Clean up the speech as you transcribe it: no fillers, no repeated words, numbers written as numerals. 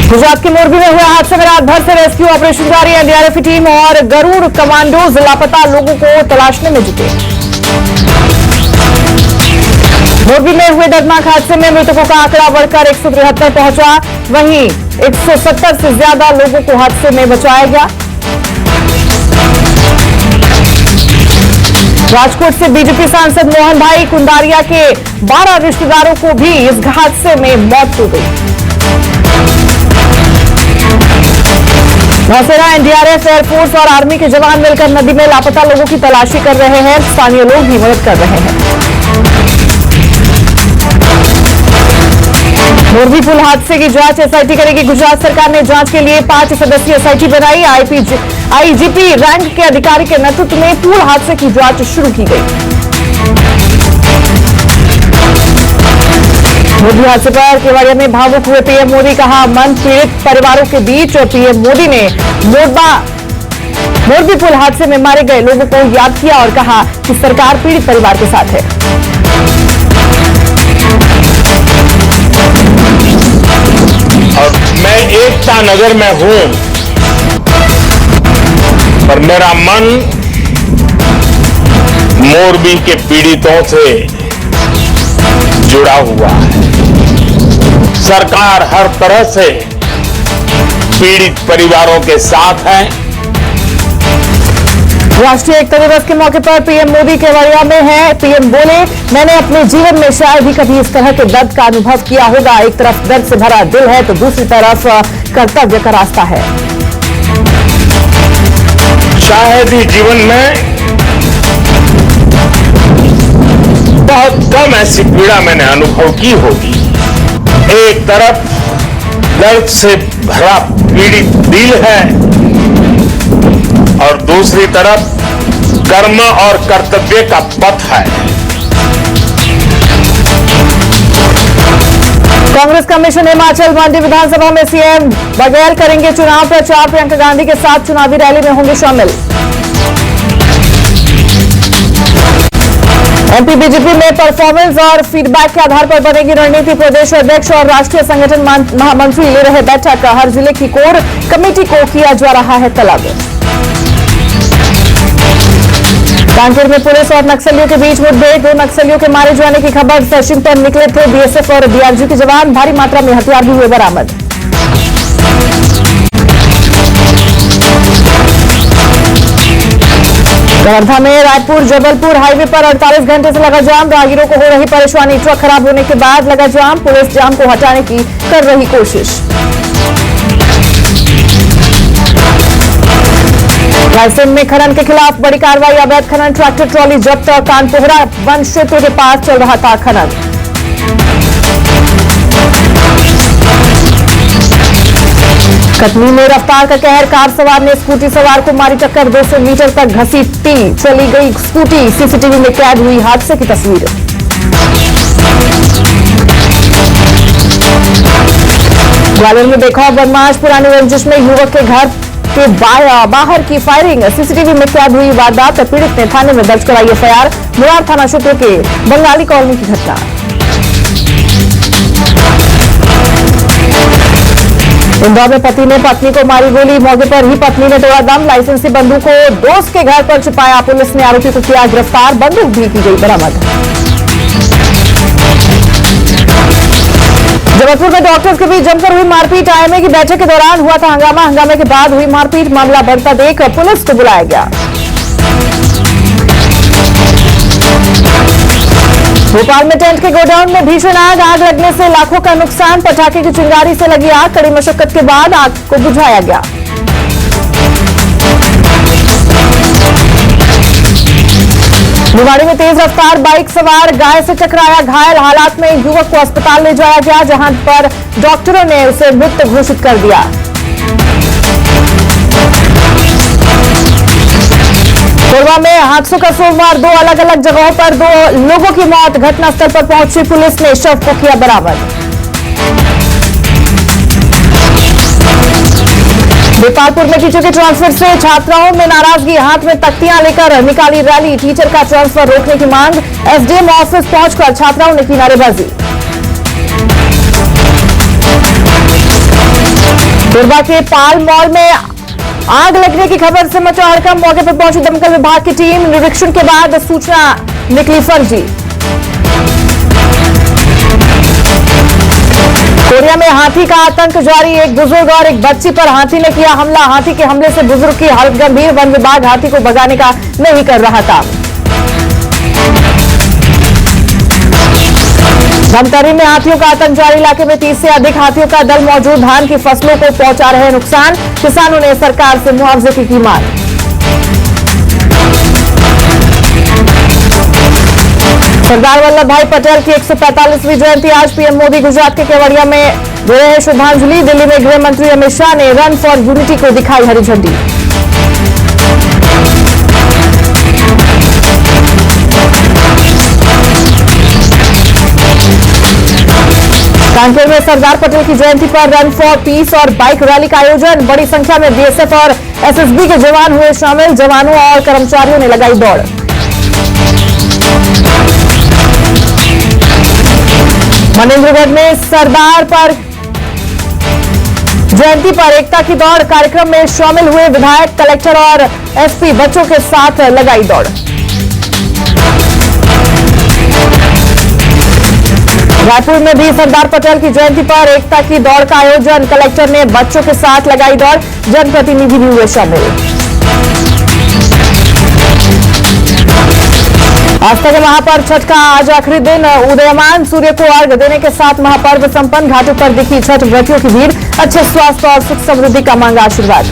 गुजरात के मोरबी में हुए हादसे में रात भर से रेस्क्यू ऑपरेशन जारी है। एनडीआरएफ की टीम और गरुड़ कमांडोज लापता लोगों को तलाशने में जुटे। मोरबी में हुए दर्दनाक हादसे में मृतकों का आंकड़ा बढ़कर 173 पहुंचा। वहीं 170 से ज्यादा लोगों को हादसे में बचाया गया। राजकोट से बीजेपी सांसद मोहन भाई कुंदारिया के 12 रिश्तेदारों को भी इस हादसे में मौत हो गई। नौसेना, एनडीआरएफ, एयरफोर्स और आर्मी के जवान मिलकर नदी में लापता लोगों की तलाशी कर रहे हैं। स्थानीय लोग भी मदद कर रहे हैं। मोरबी पुल हादसे की जांच एसआईटी करेगी। गुजरात सरकार ने जांच के लिए 5 सदस्यीय एसआईटी बनाई। आईजीपी रैंक के अधिकारी के नेतृत्व में पुल हादसे की जांच शुरू की गई। मोदी हादसे पर केवड़िया में भावुक हुए पीएम मोदी, कहा मन पीड़ित परिवारों के बीच। और पीएम मोदी ने मोरबी पुल हादसे में मारे गए लोगों को याद किया और कहा कि सरकार पीड़ित परिवार के साथ है। और मैं एकता नगर में हूं, पर मेरा मन मोरबी के पीड़ितों से जुड़ा हुआ है। सरकार हर तरह से पीड़ित परिवारों के साथ है। राष्ट्रीय एकता दिवस के मौके पर पीएम मोदी केवड़िया में है। पीएम बोले, मैंने अपने जीवन में शायद ही कभी इस तरह के दर्द का अनुभव किया होगा। एक तरफ दर्द से भरा दिल है तो दूसरी तरफ कर्तव्य का रास्ता है। शायद ही जीवन में बहुत कम ऐसी पीड़ा मैंने अनुभव की होगी। एक तरफ दर्द से भरा पीड़ित दिल है और दूसरी तरफ कर्म और कर्तव्य का पथ है। कांग्रेस कमीशन हिमाचल मंडी विधानसभा में सीएम बघेल करेंगे चुनाव प्रचार। प्रियंका गांधी के साथ चुनावी रैली में होंगे शामिल। एमपी बीजेपी में परफॉर्मेंस और फीडबैक के आधार पर बनेगी रणनीति। प्रदेश अध्यक्ष और राष्ट्रीय संगठन महामंत्री ले रहे बैठक। हर जिले की कोर कमेटी को किया जा रहा है तलब। कानपुर में पुलिस और नक्सलियों के बीच मुठभेड़। 2 नक्सलियों के मारे जाने की खबर। सर्चिंग पर निकले थे बीएसएफ और डीआरजी के जवान। भारी मात्रा में हथियार भी हुए बरामद। कवर्धा में रायपुर जबलपुर हाईवे पर 48 घंटे से लगा जाम। राहगीरों को हो रही परेशानी। ट्रक खराब होने के बाद लगा जाम। पुलिस जाम को हटाने की कर रही कोशिश। रायसेन में खनन के खिलाफ बड़ी कार्रवाई। अवैध खनन ट्रैक्टर ट्रॉली जब्त। कानपोहरा वन क्षेत्र के पास चल रहा था खनन। कटनी में रफ्तार का कहर। कार सवार ने स्कूटी सवार को मारी टक्कर। 200 मीटर तक घसीटती चली गई स्कूटी। सीसीटीवी में कैद हुई हादसे की तस्वीर। ग्वालियर में बेखौफ बदमाश। पुरानी रंजिश में युवक के घर के बाहर की फायरिंग। सीसीटीवी में कैद हुई वारदात। पीड़ित ने थाने में दर्ज कराई एफआईआर। मुरार थाना क्षेत्र के बंगाली कॉलोनी की घटना। इंदौर में पति ने पत्नी को मारी गोली। मौके पर ही पत्नी ने तोड़ा दम। लाइसेंसी बंदूक को दोस्त के घर पर छिपाया। पुलिस ने आरोपी को किया गिरफ्तार। बंदूक भी की गई बरामद। जबलपुर में डॉक्टर्स के बीच जमकर हुई मारपीट। आईएमए की बैठक के दौरान हुआ था हंगामा। हंगामे के बाद हुई मारपीट। मामला बढ़ता देख पुलिस को बुलाया गया। भोपाल में टेंट के गोडाउन में भीषण आग। आग लगने से लाखों का नुकसान। पटाखे की चिंगारी से लगी आग। कड़ी मशक्कत के बाद आग को बुझाया गया। निवाड़ी में तेज रफ्तार बाइक सवार गाय से टकराया। घायल हालात में युवक को अस्पताल ले जाया गया, जहां पर डॉक्टरों ने उसे मृत घोषित कर दिया। कोरबा में हादसों का सोमवार। 2 अलग अलग जगहों पर 2 लोगों की मौत। घटनास्थल पर पहुंची पुलिस ने शव को किया बरामद। गोपालपुर में टीचर के ट्रांसफर से छात्राओं में नाराजगी। हाथ में तख्तियां लेकर निकाली रैली। टीचर का ट्रांसफर रोकने की मांग। एसडीएम ऑफिस पहुंचकर छात्राओं ने की नारेबाजी। कोरबा के पाल मॉल में आग लगने की खबर से मचा हड़कंप। मौके पर पहुंची दमकल विभाग की टीम। निरीक्षण के बाद सूचना निकली फर्जी। कोरिया में हाथी का आतंक जारी। एक बुजुर्ग और एक बच्ची पर हाथी ने किया हमला। हाथी के हमले से बुजुर्ग की हालत गंभीर। वन विभाग हाथी को भगाने का नहीं कर रहा था। धमतरी में हाथियों का आतंक जारी। इलाके में 30 से अधिक हाथियों का दल मौजूद। धान की फसलों को पहुंचा रहे नुकसान। किसानों ने सरकार से मुआवजे की मांग। सरदार वल्लभ भाई पटेल की 145वीं जयंती। आज पीएम मोदी गुजरात के केवड़िया में दे रहे श्रद्धांजलि। दिल्ली में गृह मंत्री अमित शाह ने रन फॉर यूनिटी को दिखाई हरी झंडी। कानपुर में सरदार पटेल की जयंती पर रन फॉर पीस और बाइक रैली का आयोजन। बड़ी संख्या में बीएसएफ और एसएसबी के जवान हुए शामिल। जवानों और कर्मचारियों ने लगाई दौड़। मनेंद्रगढ़ में सरदार पर जयंती पर एकता की दौड़। कार्यक्रम में शामिल हुए विधायक, कलेक्टर और एसपी बच्चों के साथ लगाई दौड़। रायपुर में भी सरदार पटेल की जयंती पर एकता की दौड़ का आयोजन। कलेक्टर ने बच्चों के साथ लगाई दौड़। जनप्रतिनिधि भी हुए शामिल। आस्था के महापर्व छठ का आज आखिरी दिन। उदयमान सूर्य को अर्घ्य देने के साथ महापर्व संपन्न। घाटों पर दिखी छठ व्रतियों की भीड़। अच्छे स्वास्थ्य और सुख समृद्धि का मांगा आशीर्वाद।